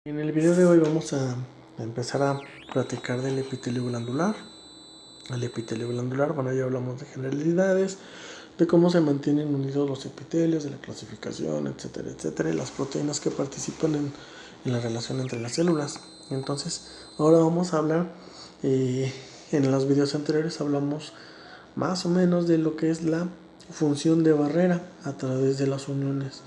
En el video de hoy vamos a empezar a platicar del epitelio glandular. El epitelio glandular, bueno, ya hablamos de generalidades, de cómo se mantienen unidos los epitelios, de la clasificación, etcétera, etcétera, y las proteínas que participan en la relación entre las células. Entonces, ahora vamos a hablar, en los videos anteriores hablamos más o menos de lo que es la función de barrera a través de las uniones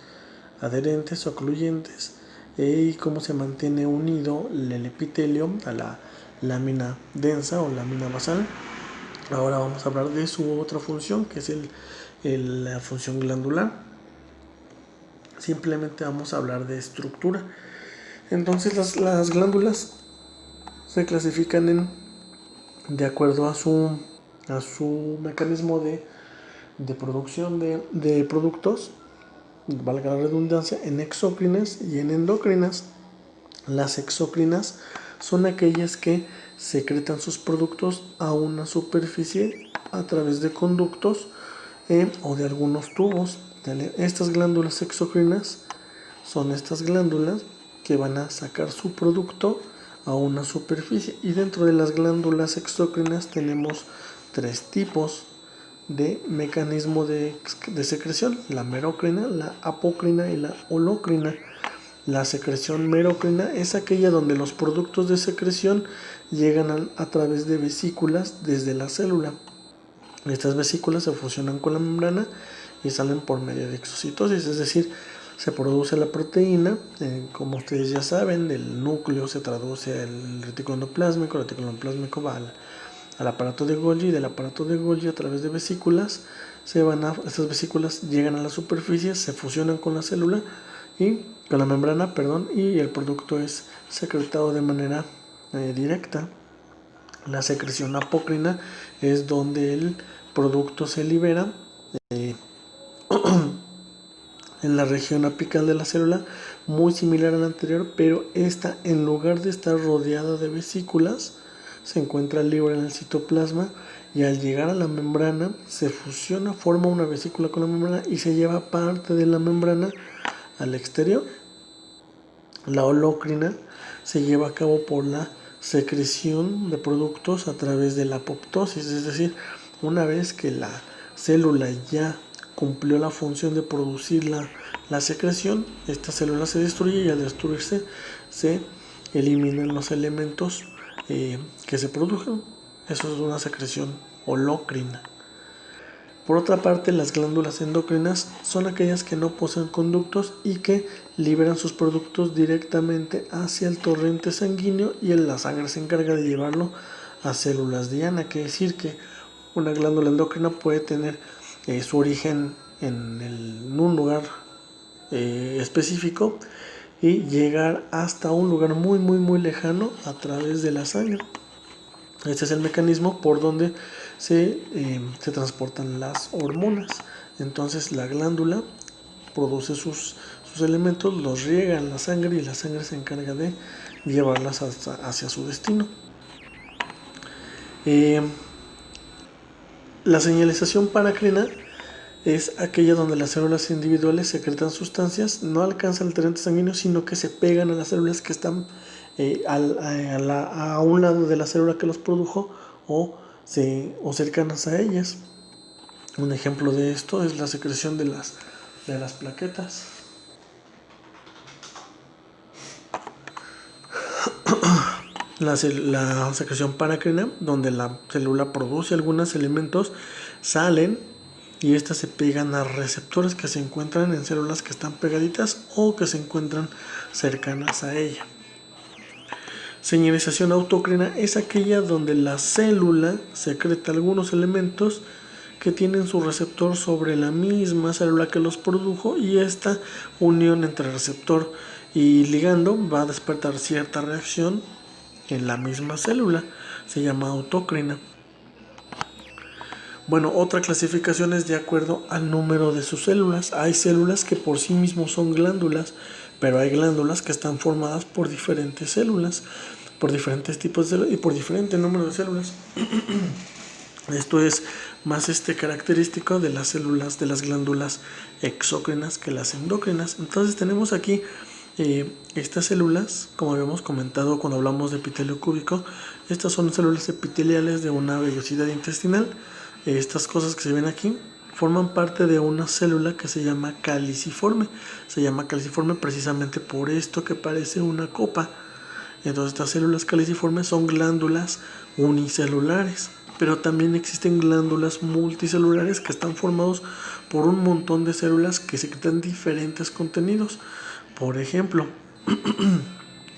adherentes o ocluyentes y cómo se mantiene unido el epitelio a la lámina densa o lámina basal. Ahora vamos a hablar de su otra función, que es la función glandular. Simplemente vamos a hablar de estructura. Entonces las glándulas se clasifican de acuerdo a su mecanismo de producción de productos, valga la redundancia, en exócrinas y en endócrinas. Las exócrinas son aquellas que secretan sus productos a una superficie a través de conductos o de algunos tubos. Estas glándulas exócrinas son estas glándulas que van a sacar su producto a una superficie, y dentro de las glándulas exócrinas tenemos tres tipos de mecanismo de secreción: la merocrina, la apocrina y la holocrina. La secreción merocrina es aquella donde los productos de secreción llegan a través de vesículas desde la célula. Estas vesículas se fusionan con la membrana y salen por medio de exocitosis, es decir, se produce la proteína. Como ustedes ya saben, del núcleo se traduce el retículo endoplásmico, el retículo endoplásmico va al aparato de Golgi, y del aparato de Golgi a través de vesículas estas vesículas llegan a la superficie, se fusionan con la célula y con la membrana, y el producto es secretado de manera directa. La secreción apócrina es donde el producto se libera en la región apical de la célula, muy similar a la anterior, pero esta, en lugar de estar rodeada de vesículas, se encuentra libre en el citoplasma, y al llegar a la membrana se fusiona, forma una vesícula con la membrana y se lleva parte de la membrana al exterior. La holocrina se lleva a cabo por la secreción de productos a través de la apoptosis, es decir, una vez que la célula ya cumplió la función de producir la secreción, esta célula se destruye, y al destruirse se eliminan los elementos que se produjeron. Eso es una secreción holocrina. Por otra parte, las glándulas endocrinas son aquellas que no poseen conductos y que liberan sus productos directamente hacia el torrente sanguíneo, y la sangre se encarga de llevarlo a células diana. Quiere decir que una glándula endocrina puede tener su origen en un lugar específico y llegar hasta un lugar muy muy muy lejano a través de la sangre. Este es el mecanismo por donde se transportan las hormonas. Entonces la glándula produce sus elementos, los riega en la sangre, y la sangre se encarga de llevarlas hacia su destino. La señalización paracrina es aquella donde las células individuales secretan sustancias, no alcanzan el torrente sanguíneo, sino que se pegan a las células que están a un lado de la célula que los produjo o cercanas a ellas. Un ejemplo de esto es la secreción de las plaquetas. La secreción paracrina, donde la célula produce algunos elementos, salen y estas se pegan a receptores que se encuentran en células que están pegaditas o que se encuentran cercanas a ella. Señalización autocrina es aquella donde la célula secreta algunos elementos que tienen su receptor sobre la misma célula que los produjo, y esta unión entre receptor y ligando va a despertar cierta reacción en la misma célula. Se llama autocrina. Bueno, otra clasificación es de acuerdo al número de sus células. Hay células que por sí mismos son glándulas, pero hay glándulas que están formadas por diferentes células, por diferentes tipos de células y por diferente número de células. Esto es más característico de las células de las glándulas exócrinas que las endócrinas. Entonces tenemos aquí Estas células, como habíamos comentado cuando hablamos de epitelio cúbico, estas son células epiteliales de una vellosidad intestinal. Estas cosas que se ven aquí forman parte de una célula que se llama caliciforme. Se llama caliciforme precisamente por esto que parece una copa. Entonces estas células caliciformes son glándulas unicelulares, pero también existen glándulas multicelulares que están formados por un montón de células que secretan diferentes contenidos. Por ejemplo,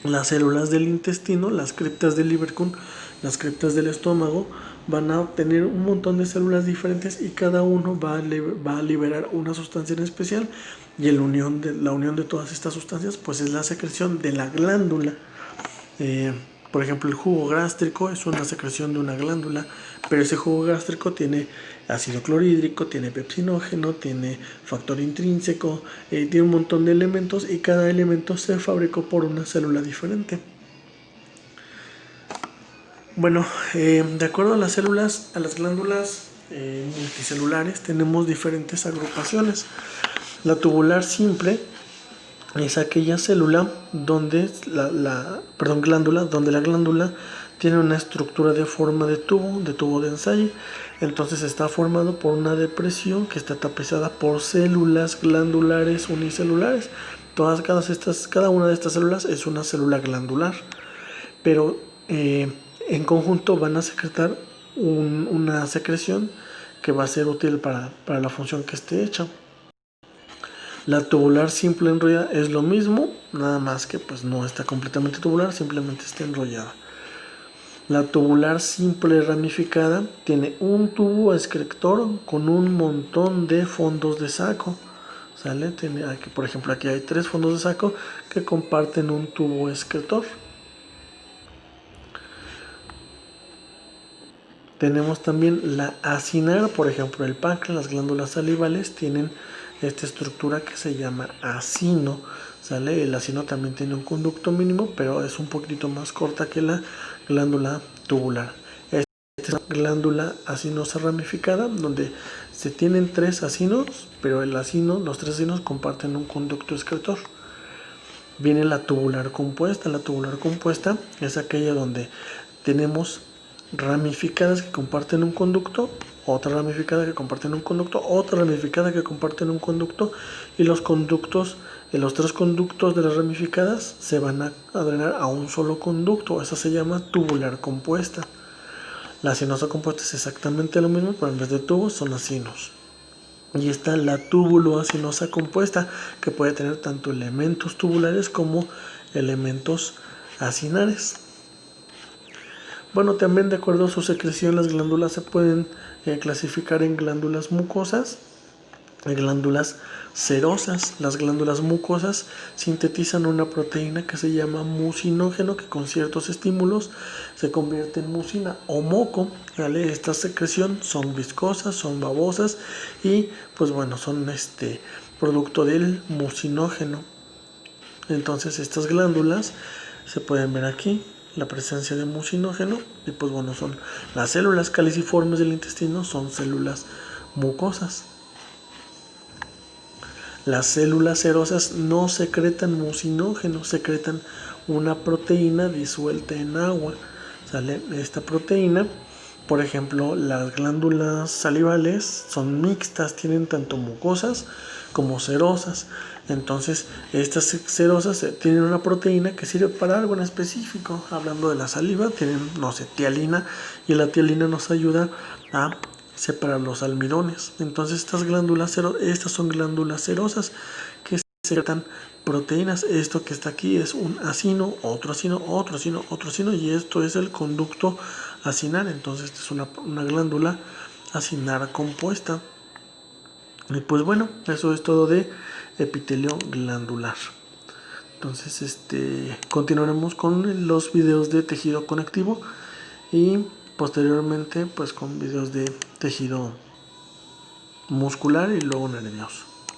las células del intestino, las criptas del Lieberkühn, las criptas del estómago, van a tener un montón de células diferentes y cada uno va a liberar una sustancia en especial, y la unión de todas estas sustancias pues es la secreción de la glándula. Por ejemplo, el jugo gástrico es una secreción de una glándula, pero ese jugo gástrico tiene ácido clorhídrico, tiene pepsinógeno, tiene factor intrínseco, tiene un montón de elementos y cada elemento se fabricó por una célula diferente. Bueno, de acuerdo a las células, a las glándulas multicelulares, tenemos diferentes agrupaciones. La tubular simple es aquella célula donde glándula donde la glándula tiene una estructura de forma de tubo de ensayo. Entonces está formado por una depresión que está tapizada por células glandulares unicelulares. Cada una de estas células es una célula glandular, pero en conjunto van a secretar una secreción que va a ser útil para la función que esté hecha. La tubular simple enrollada es lo mismo, nada más que pues no está completamente tubular, simplemente está enrollada. La tubular simple ramificada tiene un tubo excretor con un montón de fondos de saco. ¿Sale? Por ejemplo, aquí hay 3 fondos de saco que comparten un tubo excretor. Tenemos también la acinar, por ejemplo, el páncreas, las glándulas salivales tienen esta estructura que se llama acino, ¿sale? El acino también tiene un conducto mínimo, pero es un poquito más corta que la glándula tubular. Esta es una glándula acinosa ramificada, donde se tienen 3 acinos, pero los 3 acinos comparten un conducto excretor. Viene la tubular compuesta. La tubular compuesta es aquella donde tenemos ramificadas que comparten un conducto, otra ramificada que comparten un conducto, otra ramificada que comparten un conducto, y los 3 conductos de las ramificadas se van a drenar a un solo conducto. Esa se llama tubular compuesta. La acinosa compuesta es exactamente lo mismo, pero en vez de tubos son acinos. Y está la tubuloacinosa compuesta, que puede tener tanto elementos tubulares como elementos acinares. Bueno, también de acuerdo a su secreción, las glándulas se pueden clasificar en glándulas mucosas y glándulas serosas. Las glándulas mucosas sintetizan una proteína que se llama mucinógeno, que con ciertos estímulos se convierte en mucina o moco, ¿vale? Esta secreción son viscosas, son babosas y pues bueno, son producto del mucinógeno. Entonces estas glándulas se pueden ver aquí, la presencia de mucinógeno, y pues bueno, son las células caliciformes del intestino, son células mucosas. Las células serosas no secretan mucinógeno, secretan una proteína disuelta en agua, ¿sale? Esta proteína, por ejemplo, las glándulas salivales son mixtas, tienen tanto mucosas como serosas. Entonces, estas serosas tienen una proteína que sirve para algo en específico. Hablando de la saliva, tienen, tialina, y la tialina nos ayuda a separar los almidones. Entonces, estas son glándulas serosas que secretan proteínas. Esto que está aquí es un acino, otro acino, otro acino, otro acino, y esto es el conducto acinar. Entonces, esta es una glándula acinar compuesta. Y pues bueno, eso es todo de epitelio glandular. Entonces continuaremos con los videos de tejido conectivo y posteriormente pues con videos de tejido muscular y luego nervioso.